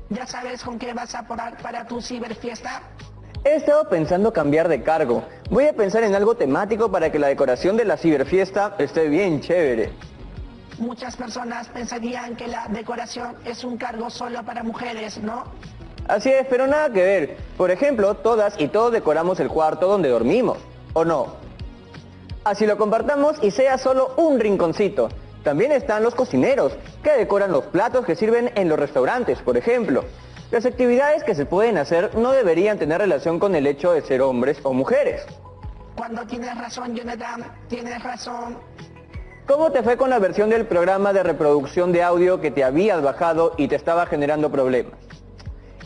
¿Ya sabes con qué vas a aportar para tu ciberfiesta? He estado pensando cambiar de cargo. Voy a pensar en algo temático para que la decoración de la ciberfiesta esté bien chévere. Muchas personas pensarían que la decoración es un cargo solo para mujeres, ¿no? Así es, pero nada que ver. Por ejemplo, todas y todos decoramos el cuarto donde dormimos, ¿o no? Así lo compartamos y sea solo un rinconcito. También están los cocineros, que decoran los platos que sirven en los restaurantes, por ejemplo. Las actividades que se pueden hacer no deberían tener relación con el hecho de ser hombres o mujeres. Cuando tienes razón, Jonathan, tienes razón. ¿Cómo te fue con la versión del programa de reproducción de audio que te habías bajado y te estaba generando problemas?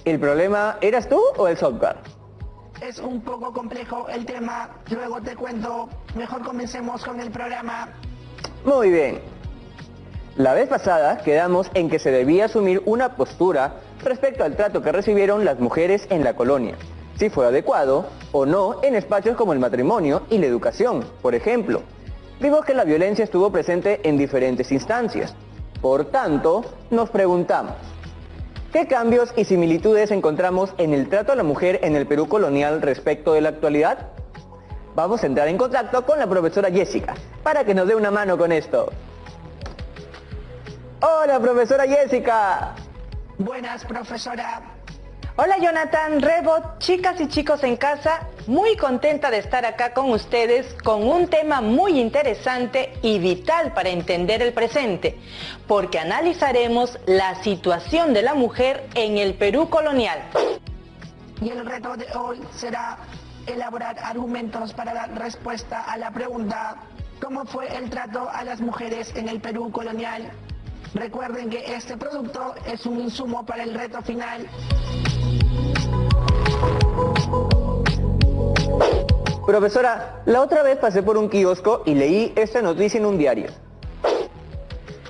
¿El problema eras tú o el software? Es un poco complejo el tema, luego te cuento. Mejor comencemos con el programa. Muy bien. La vez pasada quedamos en que se debía asumir una postura respecto al trato que recibieron las mujeres en la colonia, si fue adecuado o no en espacios como el matrimonio y la educación, por ejemplo. Vimos que la violencia estuvo presente en diferentes instancias. Por tanto, nos preguntamos, ¿qué cambios y similitudes encontramos en el trato a la mujer en el Perú colonial respecto de la actualidad? Vamos a entrar en contacto con la profesora Jessica para que nos dé una mano con esto. ¡Hola, profesora Jessica! Buenas, profesora. Hola Jonathan, Rebot, chicas y chicos en casa, muy contenta de estar acá con ustedes con un tema muy interesante y vital para entender el presente, porque analizaremos la situación de la mujer en el Perú colonial. Y el reto de hoy será elaborar argumentos para dar respuesta a la pregunta ¿cómo fue el trato a las mujeres en el Perú colonial? Recuerden que este producto es un insumo para el reto final. Profesora, la otra vez pasé por un kiosco y leí esta noticia en un diario.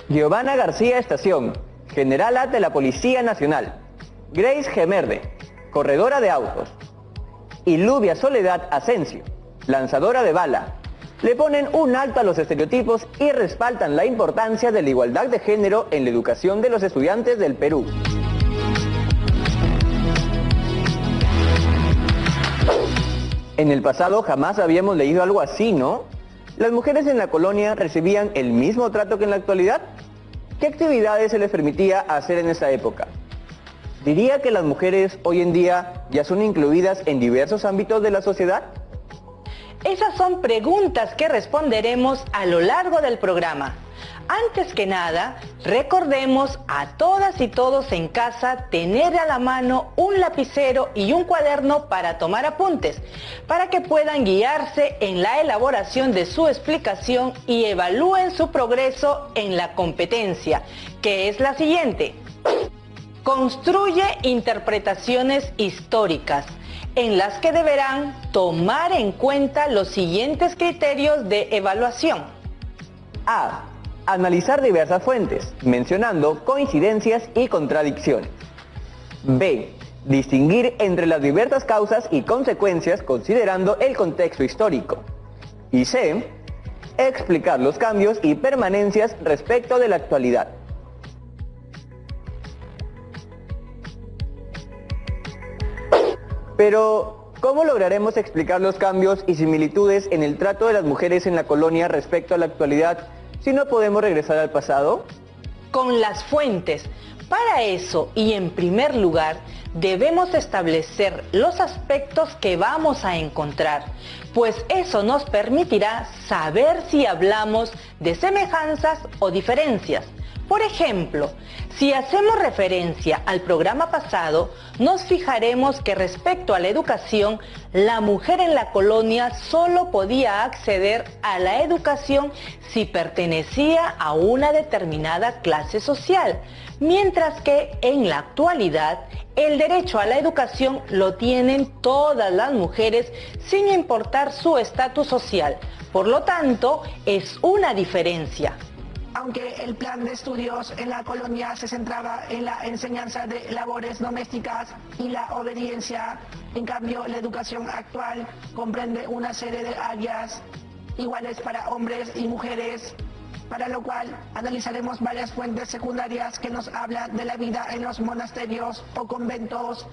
Giovanna García Estación, generala de la Policía Nacional. Grace Gemerde, corredora de autos. Y Lubia Soledad Asensio, lanzadora de bala. Le ponen un alto a los estereotipos y respaldan la importancia de la igualdad de género en la educación de los estudiantes del Perú. En el pasado jamás habíamos leído algo así, ¿no? ¿Las mujeres en la colonia recibían el mismo trato que en la actualidad? ¿Qué actividades se les permitía hacer en esa época? ¿Diría que las mujeres hoy en día ya son incluidas en diversos ámbitos de la sociedad? Esas son preguntas que responderemos a lo largo del programa. Antes que nada, recordemos a todas y todos en casa tener a la mano un lapicero y un cuaderno para tomar apuntes, para que puedan guiarse en la elaboración de su explicación y evalúen su progreso en la competencia, que es la siguiente. Construye interpretaciones históricas, en las que deberán tomar en cuenta los siguientes criterios de evaluación. A. Analizar diversas fuentes, mencionando coincidencias y contradicciones. B. Distinguir entre las diversas causas y consecuencias considerando el contexto histórico. Y C. Explicar los cambios y permanencias respecto de la actualidad. Pero, ¿cómo lograremos explicar los cambios y similitudes en el trato de las mujeres en la colonia respecto a la actualidad si no podemos regresar al pasado? Con las fuentes. Para eso, y en primer lugar, debemos establecer los aspectos que vamos a encontrar, pues eso nos permitirá saber si hablamos de semejanzas o diferencias. Por ejemplo, si hacemos referencia al programa pasado, nos fijaremos que respecto a la educación, la mujer en la colonia solo podía acceder a la educación si pertenecía a una determinada clase social, mientras que en la actualidad el derecho a la educación lo tienen todas las mujeres sin importar su estatus social. Por lo tanto, es una diferencia. Aunque el plan de estudios en la colonia se centraba en la enseñanza de labores domésticas y la obediencia, en cambio la educación actual comprende una serie de áreas iguales para hombres y mujeres. para lo cual analizaremos varias fuentes secundarias que nos hablan de la vida en los monasterios o conventos,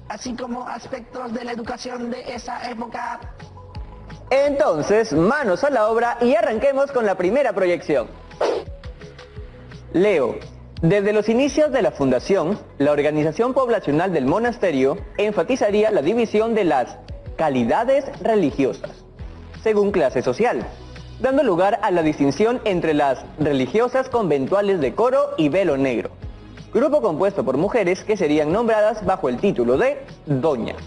así como aspectos de la educación de esa época. Entonces, manos a la obra y arranquemos con la primera proyección. Leo. Desde los inicios de la fundación, la organización poblacional del monasterio enfatizaría la división de las calidades religiosas, según clase social, dando lugar a la distinción entre las religiosas conventuales de coro y velo negro, grupo compuesto por mujeres que serían nombradas bajo el título de doñas,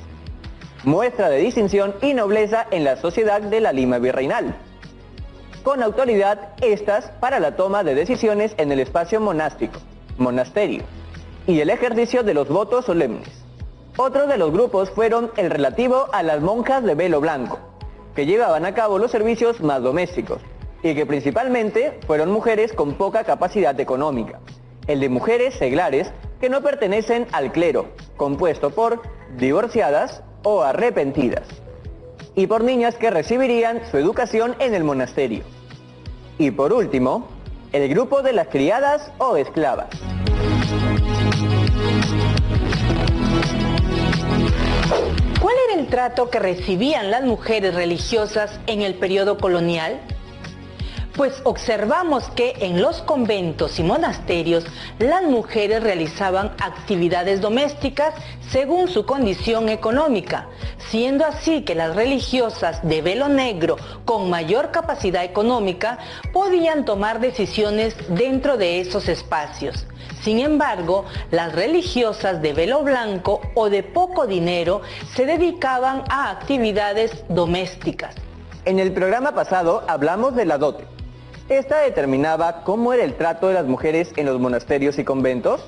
muestra de distinción y nobleza en la sociedad de la Lima virreinal, con autoridad estas para la toma de decisiones en el espacio monástico, monasterio, y el ejercicio de los votos solemnes. Otro de los grupos fueron el relativo a las monjas de velo blanco, que llevaban a cabo los servicios más domésticos, y que principalmente fueron mujeres con poca capacidad económica. El de mujeres seglares que no pertenecen al clero, compuesto por divorciadas o arrepentidas, y por niñas que recibirían su educación en el monasterio. Y por último, el grupo de las criadas o esclavas. ¿Cuál era el trato que recibían las mujeres religiosas en el periodo colonial? Pues observamos que en los conventos y monasterios las mujeres realizaban actividades domésticas según su condición económica, siendo así que las religiosas de velo negro con mayor capacidad económica podían tomar decisiones dentro de esos espacios. Sin embargo, las religiosas de velo blanco o de poco dinero se dedicaban a actividades domésticas. En el programa pasado hablamos de la dote. ¿Esta determinaba cómo era el trato de las mujeres en los monasterios y conventos?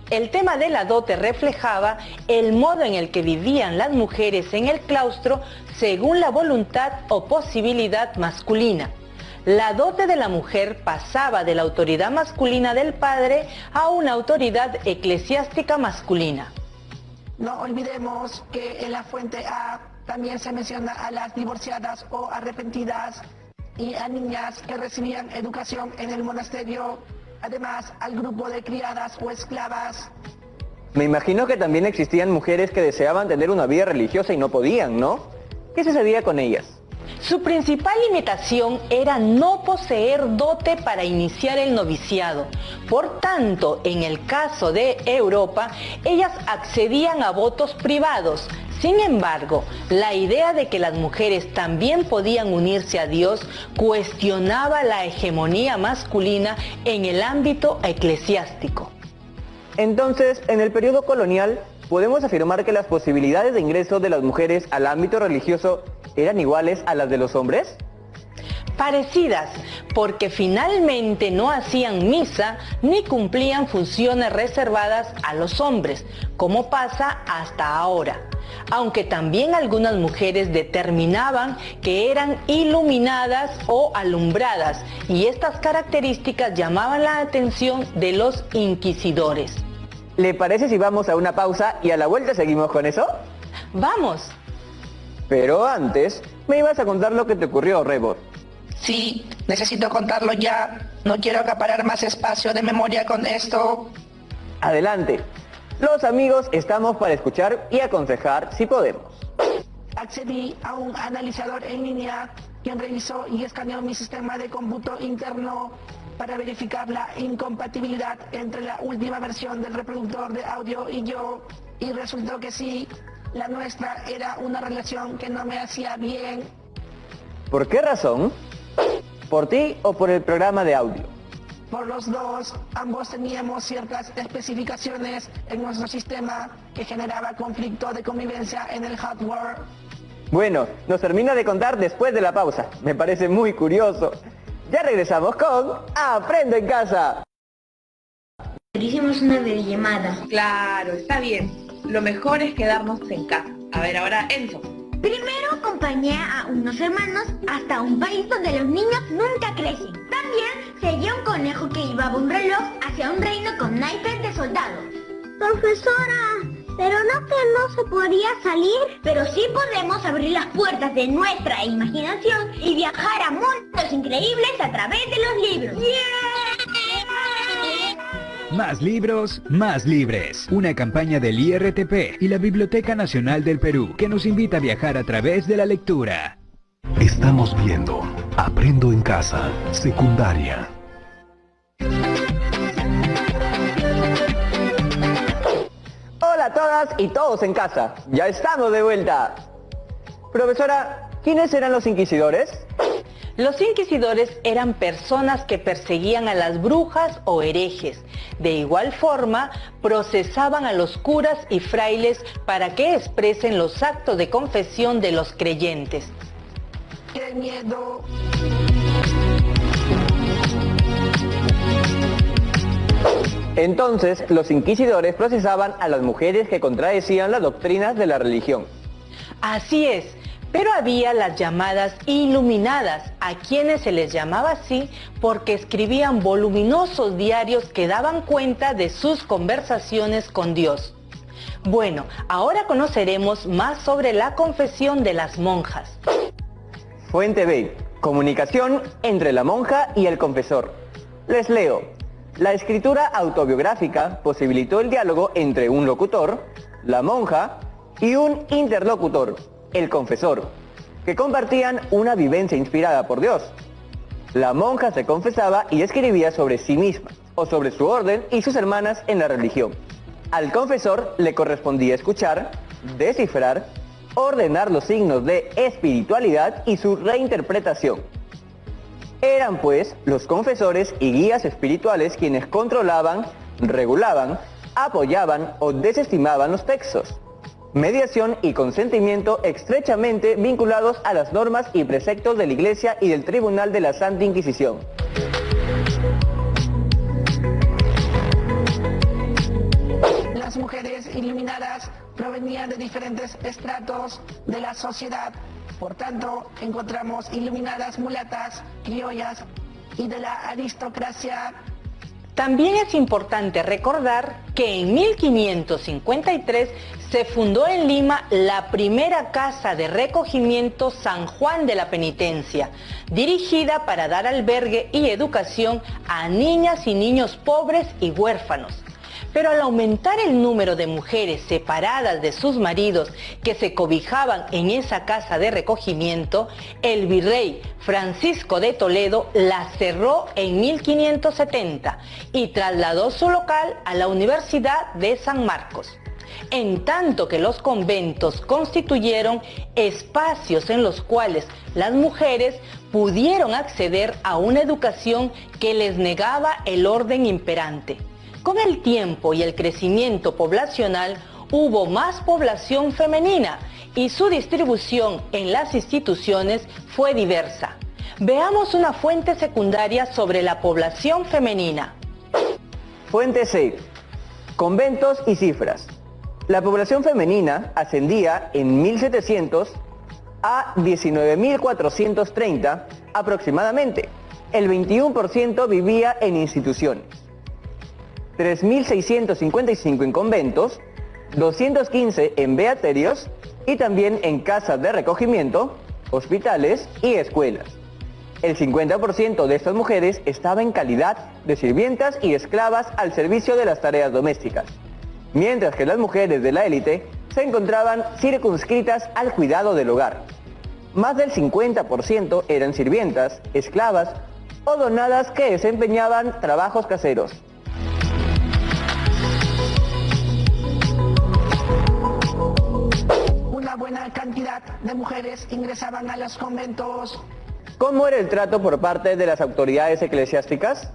El tema de la dote reflejaba el modo en el que vivían las mujeres en el claustro según la voluntad o posibilidad masculina. La dote de la mujer pasaba de la autoridad masculina del padre a una autoridad eclesiástica masculina. No olvidemos que en la fuente A también se menciona a las divorciadas o arrepentidas y a niñas que recibían educación en el monasterio, además al grupo de criadas o esclavas. Me imagino que también existían mujeres que deseaban tener una vida religiosa y no podían, ¿no? ¿Qué sucedía con ellas? Su principal limitación era no poseer dote para iniciar el noviciado. Por tanto, en el caso de Europa, ellas accedían a votos privados. Sin embargo, la idea de que las mujeres también podían unirse a Dios cuestionaba la hegemonía masculina en el ámbito eclesiástico. Entonces, en el periodo colonial, ¿podemos afirmar que las posibilidades de ingreso de las mujeres al ámbito religioso eran iguales a las de los hombres? Parecidas, porque finalmente no hacían misa ni cumplían funciones reservadas a los hombres, como pasa hasta ahora. Aunque también algunas mujeres determinaban que eran iluminadas o alumbradas, y estas características llamaban la atención de los inquisidores. ¿Le parece si vamos a una pausa y a la vuelta seguimos con eso? ¡Vamos! Pero antes, me ibas a contar lo que te ocurrió, Rebord. Sí, necesito contarlo ya. No quiero acaparar más espacio de memoria con esto. Adelante. Los amigos estamos para escuchar y aconsejar si podemos. Accedí a un analizador en línea, quien revisó y escaneó mi sistema de cómputo interno para verificar la incompatibilidad entre la última versión del reproductor de audio y yo, y resultó que sí, la nuestra era una relación que no me hacía bien. ¿Por qué razón? ¿Por ti o por el programa de audio? Por los dos, ambos teníamos ciertas especificaciones en nuestro sistema que generaba conflicto de convivencia en el hardware. Bueno, nos termina de contar después de la pausa. Me parece muy curioso. Ya regresamos con Aprendo en Casa. Hicimos una videollamada. Claro, está bien. Lo mejor es quedarnos en casa. A ver, ahora Enzo. Primero acompañé a unos hermanos hasta un país donde los niños nunca crecen. También seguí a un conejo que llevaba un reloj hacia un reino con naipes de soldados. Profesora, Pero no que no se podía salir. Pero sí podemos abrir las puertas de nuestra imaginación y viajar a mundos increíbles a través de los libros. Más libros, más libres. Una campaña del IRTP y la Biblioteca Nacional del Perú que nos invita a viajar a través de la lectura. Estamos viendo Aprendo en Casa, secundaria. Hola a todas y todos en casa, ya estamos de vuelta. Profesora, ¿quiénes eran los inquisidores? Los inquisidores eran personas que perseguían a las brujas o herejes. De igual forma, procesaban a los curas y frailes para que expresen los actos de confesión de los creyentes. ¡Qué miedo! Entonces, los inquisidores procesaban a las mujeres que contradecían las doctrinas de la religión. Así es, pero había las llamadas iluminadas, a quienes se les llamaba así porque escribían voluminosos diarios que daban cuenta de sus conversaciones con Dios. Bueno, ahora conoceremos más sobre la confesión de las monjas. Fuente B. Comunicación entre la monja y el confesor. Les leo. La escritura autobiográfica posibilitó el diálogo entre un locutor, la monja, y un interlocutor, el confesor, que compartían una vivencia inspirada por Dios. La monja se confesaba y escribía sobre sí misma, o sobre su orden y sus hermanas en la religión. Al confesor le correspondía escuchar, descifrar, ordenar los signos de espiritualidad y su reinterpretación. Eran pues los confesores y guías espirituales quienes controlaban, regulaban, apoyaban o desestimaban los textos. Mediación y consentimiento estrechamente vinculados a las normas y preceptos de la Iglesia y del Tribunal de la Santa Inquisición. Las mujeres iluminadas provenían de diferentes estratos de la sociedad. Por tanto, encontramos iluminadas mulatas, criollas y de la aristocracia. También es importante recordar que en 1553 se fundó en Lima la primera casa de recogimiento San Juan de la Penitencia, dirigida para dar albergue y educación a niñas y niños pobres y huérfanos. Pero al aumentar el número de mujeres separadas de sus maridos que se cobijaban en esa casa de recogimiento, el virrey Francisco de Toledo la cerró en 1570 y trasladó su local a la Universidad de San Marcos. En tanto que los conventos constituyeron espacios en los cuales las mujeres pudieron acceder a una educación que les negaba el orden imperante. Con el tiempo y el crecimiento poblacional hubo más población femenina y su distribución en las instituciones fue diversa. Veamos una fuente secundaria sobre la población femenina. Fuente C. Conventos y cifras. La población femenina ascendía en 1700 a 19.430 aproximadamente. El 21% vivía en instituciones. 3.655 en conventos, 215 en beaterios y también en casas de recogimiento, hospitales y escuelas. El 50% de estas mujeres estaba en calidad de sirvientas y esclavas al servicio de las tareas domésticas, mientras que las mujeres de la élite se encontraban circunscritas al cuidado del hogar. Más del 50% eran sirvientas, esclavas o donadas que desempeñaban trabajos caseros. Una buena cantidad de mujeres ingresaban a los conventos. ¿Cómo era el trato por parte de las autoridades eclesiásticas?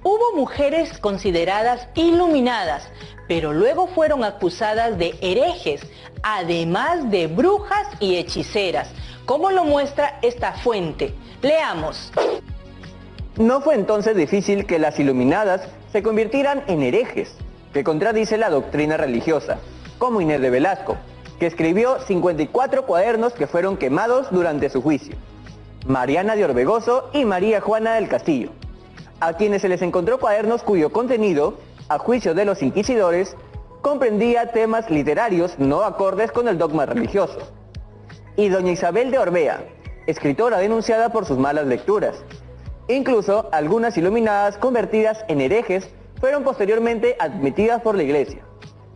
Hubo mujeres consideradas iluminadas, pero luego fueron acusadas de herejes, además de brujas y hechiceras, como lo muestra esta fuente. Leamos. No fue entonces difícil que las iluminadas se convirtieran en herejes, que contradice la doctrina religiosa, como Inés de Velasco, que escribió 54 cuadernos que fueron quemados durante su juicio, Mariana de Orbegoso y María Juana del Castillo, a quienes se les encontró cuadernos cuyo contenido, a juicio de los inquisidores, comprendía temas literarios no acordes con el dogma religioso. Y doña Isabel de Orbea, escritora denunciada por sus malas lecturas. Incluso algunas iluminadas convertidas en herejes fueron posteriormente admitidas por la Iglesia,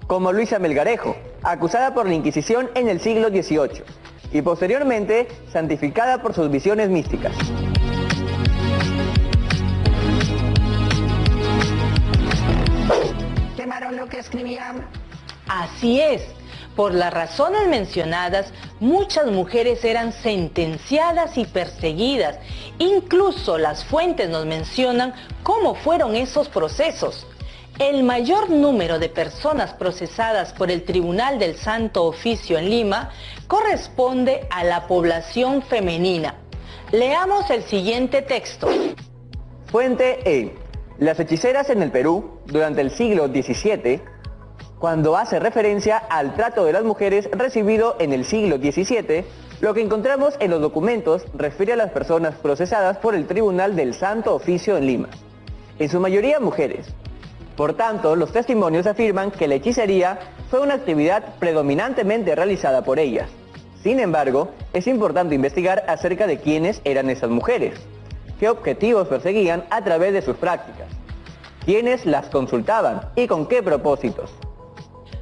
como Luisa Melgarejo, acusada por la Inquisición en el siglo XVIII, y posteriormente santificada por sus visiones místicas. ¿Quemaron lo que escribían? Así es. Por las razones mencionadas, muchas mujeres eran sentenciadas y perseguidas. Incluso las fuentes nos mencionan cómo fueron esos procesos. El mayor número de personas procesadas por el Tribunal del Santo Oficio en Lima corresponde a la población femenina. Leamos el siguiente texto. Fuente E. Las hechiceras en el Perú, durante el siglo XVII, cuando hace referencia al trato de las mujeres recibido en el siglo XVII, lo que encontramos en los documentos refiere a las personas procesadas por el Tribunal del Santo Oficio en Lima, en su mayoría mujeres. Por tanto, los testimonios afirman que la hechicería fue una actividad predominantemente realizada por ellas. Sin embargo, es importante investigar acerca de quiénes eran esas mujeres, qué objetivos perseguían a través de sus prácticas, quiénes las consultaban y con qué propósitos.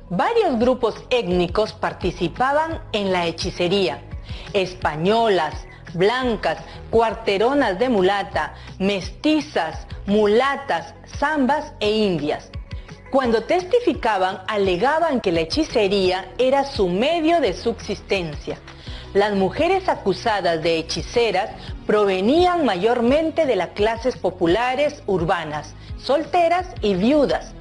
Varios grupos étnicos participaban en la hechicería: españolas, blancas, cuarteronas de mulata, mestizas, mulatas, zambas e indias. Cuando testificaban, alegaban que la hechicería era su medio de subsistencia. Las mujeres acusadas de hechiceras provenían mayormente de las clases populares urbanas, solteras y viudas.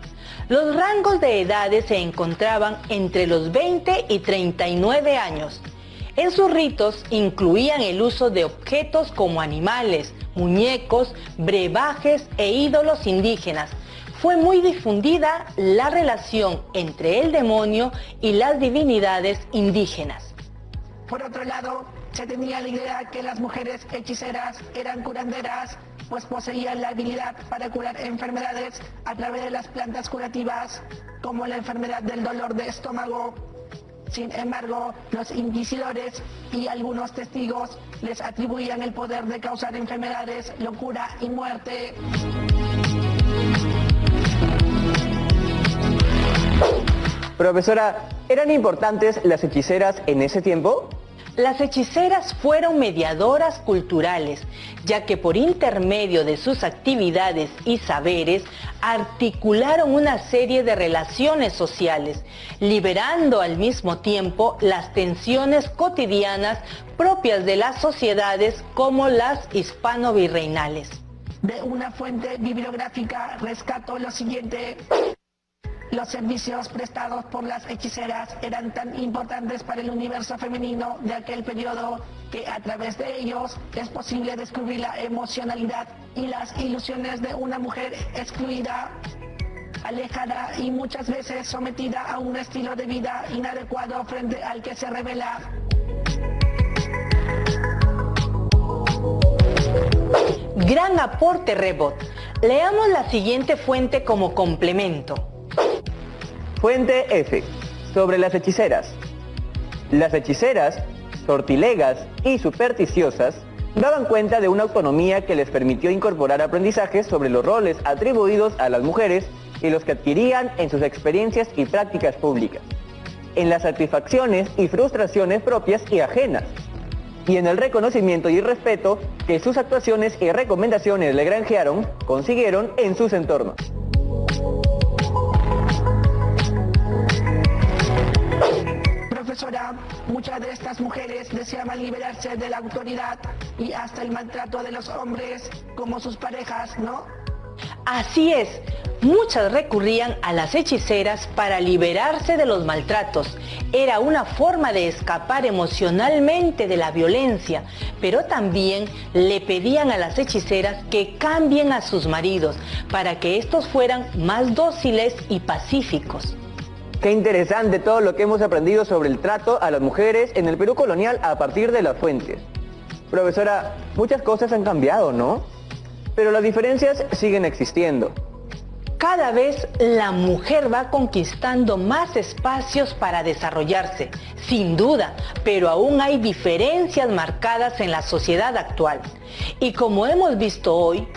Los rangos de edades se encontraban entre los 20 y 39 años. En sus ritos incluían el uso de objetos como animales, muñecos, brebajes e ídolos indígenas. Fue muy difundida la relación entre el demonio y las divinidades indígenas. Por otro lado, se tenía la idea que las mujeres hechiceras eran curanderas, pues poseían la habilidad para curar enfermedades a través de las plantas curativas, como la enfermedad del dolor de estómago. Sin embargo, los inquisidores y algunos testigos les atribuían el poder de causar enfermedades, locura y muerte. Profesora, ¿eran importantes las hechiceras en ese tiempo? Las hechiceras fueron mediadoras culturales, ya que por intermedio de sus actividades y saberes articularon una serie de relaciones sociales, liberando al mismo tiempo las tensiones cotidianas propias de las sociedades como las hispano-virreinales. De una fuente bibliográfica rescato lo siguiente. Los servicios prestados por las hechiceras eran tan importantes para el universo femenino de aquel periodo que a través de ellos es posible descubrir la emocionalidad y las ilusiones de una mujer excluida, alejada y muchas veces sometida a un estilo de vida inadecuado frente al que se revela. Gran aporte, Rebot. Leamos la siguiente fuente como complemento. Fuente F. Sobre las hechiceras. Las hechiceras, sortilegas y supersticiosas daban cuenta de una autonomía que les permitió incorporar aprendizajes sobre los roles atribuidos a las mujeres y los que adquirían en sus experiencias y prácticas públicas, en las satisfacciones y frustraciones propias y ajenas, y en el reconocimiento y respeto que sus actuaciones y recomendaciones le granjearon, consiguieron en sus entornos. Profesora, muchas de estas mujeres deseaban liberarse de la autoridad y hasta el maltrato de los hombres como sus parejas, ¿no? Así es, muchas recurrían a las hechiceras para liberarse de los maltratos. Era una forma de escapar emocionalmente de la violencia, pero también le pedían a las hechiceras que cambien a sus maridos para que estos fueran más dóciles y pacíficos. Qué interesante todo lo que hemos aprendido sobre el trato a las mujeres en el Perú colonial a partir de las fuentes. Profesora, muchas cosas han cambiado, ¿no? Pero las diferencias siguen existiendo. Cada vez la mujer va conquistando más espacios para desarrollarse, sin duda, pero aún hay diferencias marcadas en la sociedad actual. Y como hemos visto hoy,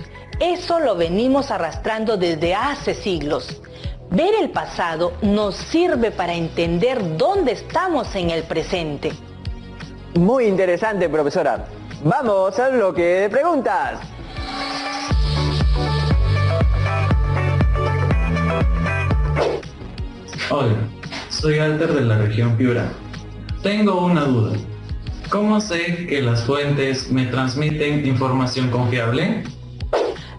eso lo venimos arrastrando desde hace siglos. Ver el pasado nos sirve para entender dónde estamos en el presente. Muy interesante, profesora. Vamos al bloque de preguntas. Hola, soy Alter de la región Piura. Tengo una duda. ¿Cómo sé que las fuentes me transmiten información confiable?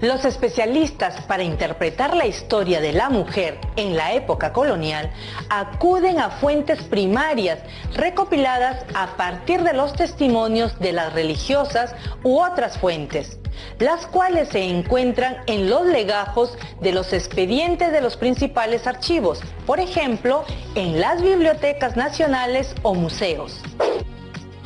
Los especialistas para interpretar la historia de la mujer en la época colonial acuden a fuentes primarias recopiladas a partir de los testimonios de las religiosas u otras fuentes, las cuales se encuentran en los legajos de los expedientes de los principales archivos, por ejemplo, en las bibliotecas nacionales o museos.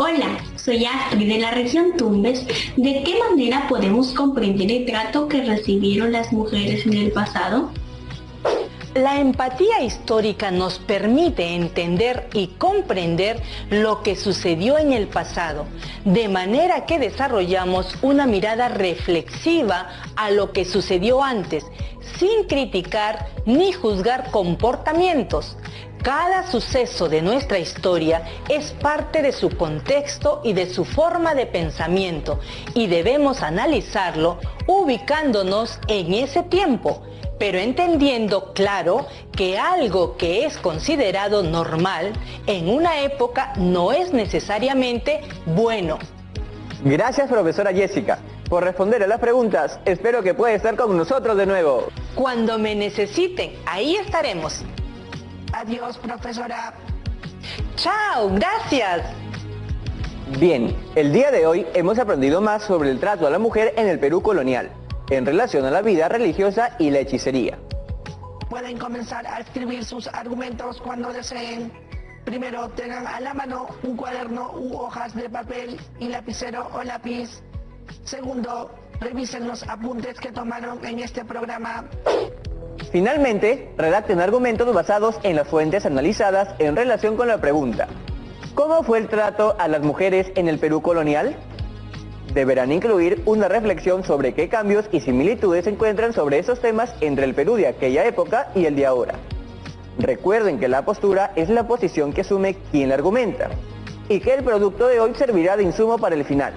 Hola, soy Astrid de la región Tumbes. ¿De qué manera podemos comprender el trato que recibieron las mujeres en el pasado? La empatía histórica nos permite entender y comprender lo que sucedió en el pasado, de manera que desarrollamos una mirada reflexiva a lo que sucedió antes, sin criticar ni juzgar comportamientos. Cada suceso de nuestra historia es parte de su contexto y de su forma de pensamiento, y debemos analizarlo ubicándonos en ese tiempo, pero entendiendo, claro, que algo que es considerado normal en una época no es necesariamente bueno. Gracias, profesora Jessica, por responder a las preguntas. Espero que pueda estar con nosotros de nuevo. Cuando me necesiten, ahí estaremos. Adiós, profesora. ¡Chao! ¡Gracias! Bien, el día de hoy hemos aprendido más sobre el trato a la mujer en el Perú colonial, en relación a la vida religiosa y la hechicería. Pueden comenzar a escribir sus argumentos cuando deseen. Primero, tengan a la mano un cuaderno u hojas de papel y lapicero o lápiz. Segundo, revisen los apuntes que tomaron en este programa. Finalmente, redacten argumentos basados en las fuentes analizadas en relación con la pregunta: ¿cómo fue el trato a las mujeres en el Perú colonial? Deberán incluir una reflexión sobre qué cambios y similitudes se encuentran sobre esos temas entre el Perú de aquella época y el de ahora. Recuerden que la postura es la posición que asume quien la argumenta, y que el producto de hoy servirá de insumo para el final.